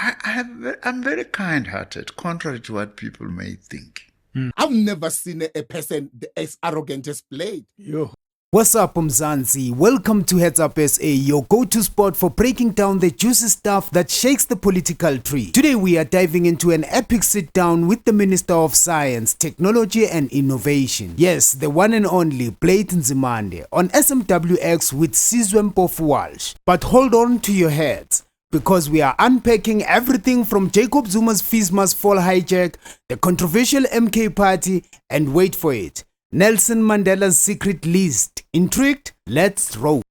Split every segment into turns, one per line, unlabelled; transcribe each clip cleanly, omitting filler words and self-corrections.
I'm very kind-hearted, contrary to what people may think.
I've never seen a person as arrogant as Blade.
What's up, Mzansi? Welcome to Heads Up SA, your go-to spot for breaking down the juicy stuff that shakes the political tree. Today we are diving into an epic sit-down with the Minister of Science, Technology and Innovation. Yes, the one and only Blade Nzimande on SMWX with Sizwe Walsh. But hold on to your heads, because we are unpacking everything from Jacob Zuma's fees must fall hijack, the controversial MK party, and wait for it, Nelson Mandela's secret list. Intrigued? Let's roll.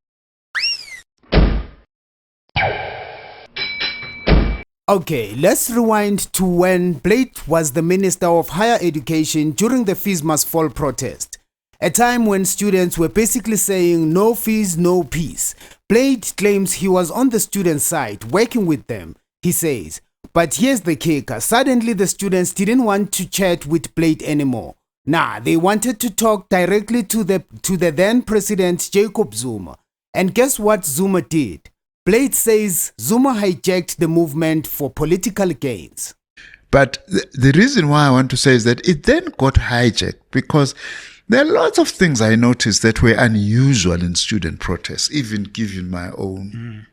Okay, let's rewind to when Blade was the Minister of Higher Education during the Fees Must Fall protest. A time when students were basically saying no fees, no peace. Blade claims he was on the student side, working with them. He says, but here's the kicker, suddenly the students didn't want to chat with Blade anymore. Nah, they wanted to talk directly to the then president Jacob Zuma. And guess what Zuma did? Blade says Zuma hijacked the movement for political gains.
But the reason why I want to say is that it then got hijacked because there are lots of things I noticed that were unusual in student protests, even given my own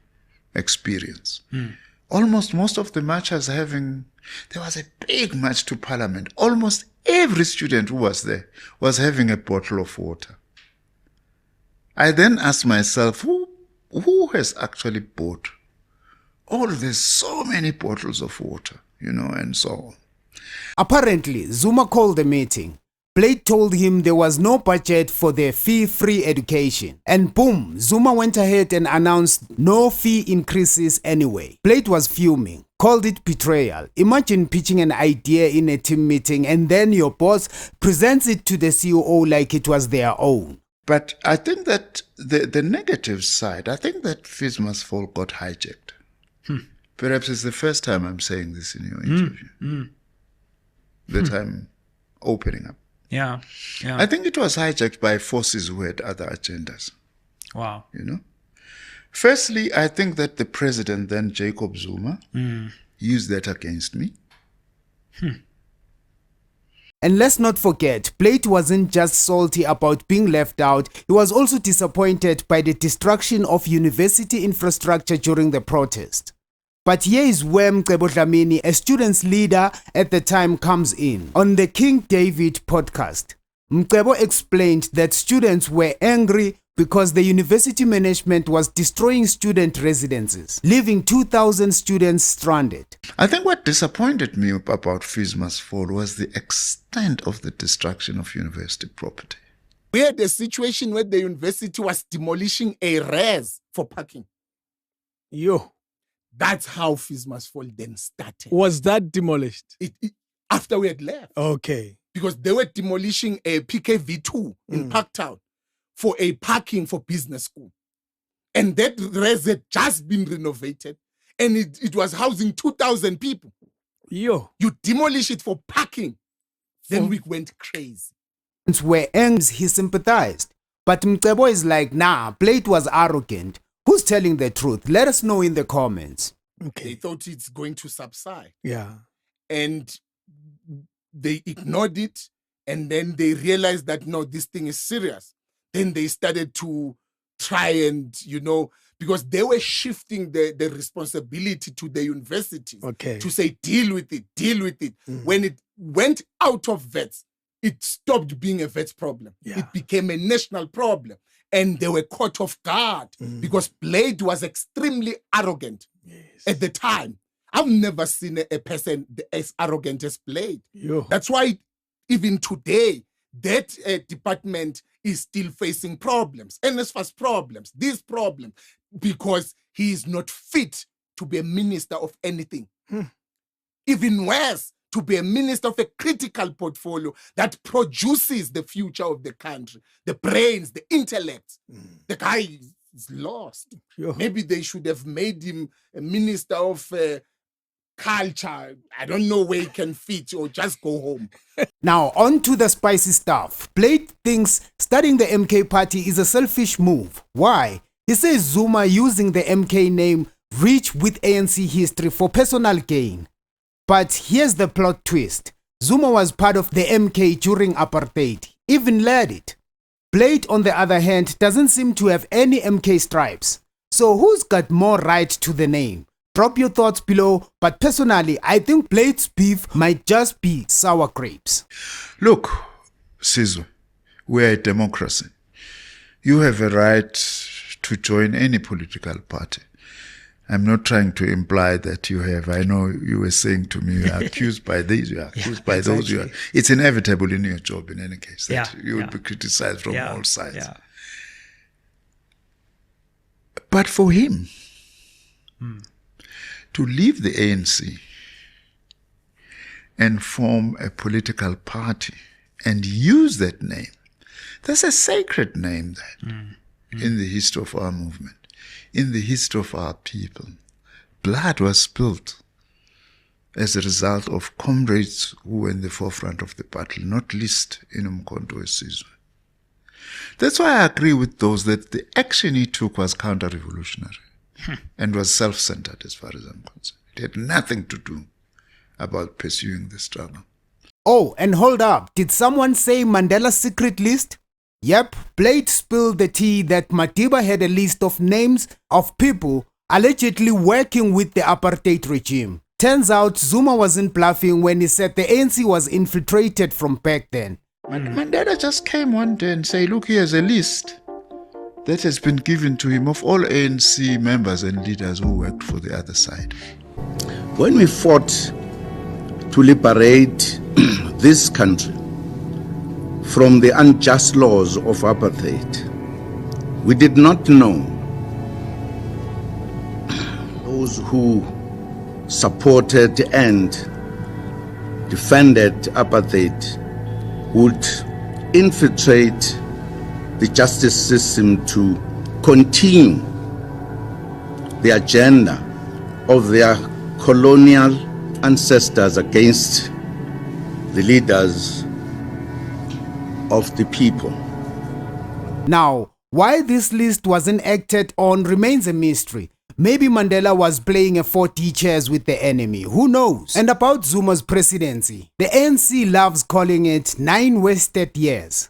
experience. Almost most of the marchers there was a big march to Parliament. Almost every student who was there was having a bottle of water. I then asked myself, who has actually bought there's so many bottles of water, and so on.
Apparently, Zuma called the meeting. Blade told him there was no budget for their fee-free education. And boom, Zuma went ahead and announced no fee increases anyway. Blade was fuming, called it betrayal. Imagine pitching an idea in a team meeting and then your boss presents it to the CEO like it was their own.
But I think that the negative side, I think that Fees Must Fall got hijacked. Perhaps it's the first time I'm saying this in your interview. That I'm opening up.
Yeah.
I think it was hijacked by forces who had other agendas.
Wow.
Firstly, I think that the president then, Jacob Zuma, used that against me.
And let's not forget, Blade wasn't just salty about being left out, he was also disappointed by the destruction of university infrastructure during the protest. But here is where Mcebo Dlamini, a student's leader at the time, comes in. On the King David podcast, Mcebo explained that students were angry because the university management was destroying student residences, leaving 2,000 students stranded.
I think what disappointed me about Fees Must Fall was the extent of the destruction of university property.
We had a situation where the university was demolishing a res for parking. That's how Fees Must Fall then started.
Was that demolished?
After we had left.
Okay.
Because they were demolishing a PKV2 in Parktown for a parking for business school. And that res had just been renovated. And it was housing 2,000 people. You demolish it for parking. Then we went crazy.
Where Engs he sympathized. But Mcebo is like, nah, Blade was arrogant. Who's telling the truth? Let us know in the comments.
Okay. They thought it's going to subside.
Yeah.
And they ignored it. And then they realized that, no, this thing is serious. Then they started to try and, because they were shifting the responsibility to the universities to say, deal with it. When it went out of vets, it stopped being a vets problem. Yeah. It became a national problem. And they were caught off guard because Blade was extremely arrogant at the time. I've never seen a person as arrogant as Blade. That's why even today, that department is still facing problems. NSFAS problems, these problems, because he is not fit to be a minister of anything. Even worse, to be a minister of a critical portfolio that produces the future of the country, the brains, the intellect. The guy is lost. Maybe they should have made him a minister of culture. I don't know where he can fit, or just go home.
Now, on to the spicy stuff. Blade thinks starting the MK party is a selfish move. Why? He says Zuma using the MK name rich with ANC history for personal gain. But here's the plot twist. Zuma was part of the MK during apartheid, even led it. Blade, on the other hand, doesn't seem to have any MK stripes. So who's got more right to the name? Drop your thoughts below, but personally, I think Blade's beef might just be sour grapes.
Look, Sizwe, we're a democracy. You have a right to join any political party. I'm not trying to imply that you have. I know you were saying to me, you are accused by these, you are accused by those. You are. It's inevitable in your job in any case that you will be criticized from all sides.
Yeah.
But for him to leave the ANC and form a political party and use that name, that's a sacred name that in the history of our movement, in the history of our people. Blood was spilled as a result of comrades who were in the forefront of the battle, not least in Umkhonto weSizwe. That's why I agree with those that the action he took was counter-revolutionary and was self-centered as far as I'm concerned. It had nothing to do about pursuing the struggle.
Oh, and hold up. Did someone say Mandela's secret list? Yep, Blade spilled the tea that Madiba had a list of names of people allegedly working with the apartheid regime. Turns out Zuma wasn't bluffing when he said the ANC was infiltrated from back then.
Mandela just came one day and said, look, here's a list that has been given to him of all ANC members and leaders who worked for the other side.
When we fought to liberate this country from the unjust laws of apartheid, we did not know those who supported and defended apartheid would infiltrate the justice system to continue the agenda of their colonial ancestors against the leaders of the people.
Now, why this list wasn't acted on remains a mystery. Maybe Mandela was playing a 4D chess with the enemy, who knows? And about Zuma's presidency, the ANC loves calling it 9 wasted years.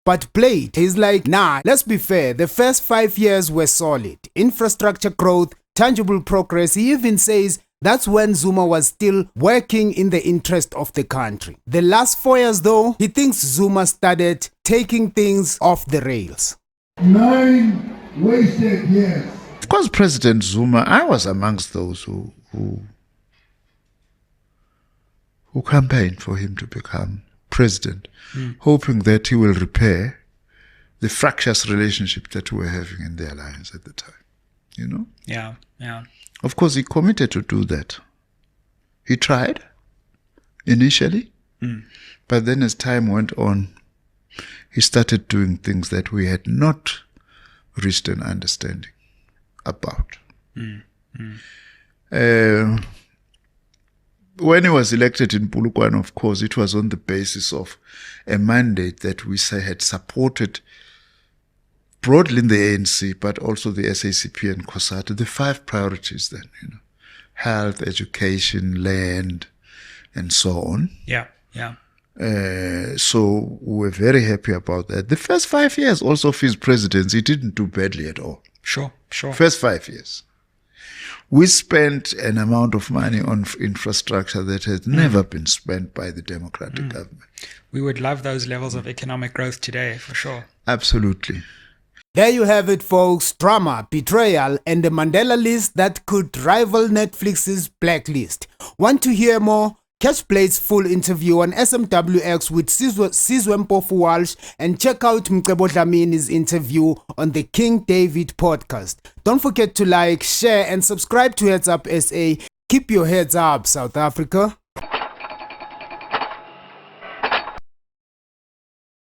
But Blade is like, nah, let's be fair, the first 5 years were solid. Infrastructure growth, tangible progress. He even says that's when Zuma was still working in the interest of the country. The last 4 years though, he thinks Zuma started taking things off the rails.
9 wasted years.
Of course, President Zuma, I was amongst those who campaigned for him to become president, hoping that he will repair the fractious relationship that we were having in the alliance at the time. You know?
Yeah.
Of course, he committed to do that. He tried initially, but then as time went on, he started doing things that we had not reached an understanding about. When he was elected in Polokwane, of course, it was on the basis of a mandate that we had supported broadly in the ANC, but also the SACP and COSATU, the 5 priorities then, you know, health, education, land, and so on.
Yeah.
So we were very happy about that. The first 5 years also of his presidency, he didn't do badly at all.
Sure.
First 5 years. We spent an amount of money on infrastructure that has never been spent by the democratic government.
We would love those levels of economic growth today, for sure.
Absolutely.
There you have it, folks. Drama, betrayal, and the Mandela list that could rival Netflix's Blacklist. Want to hear more? Catch Blade's full interview on SMWX with Sizwe Mpofu Walsh and check out Mcebo Dlamini's interview on the King David podcast. Don't forget to like, share, and subscribe to Heads Up SA. Keep your heads up, South Africa.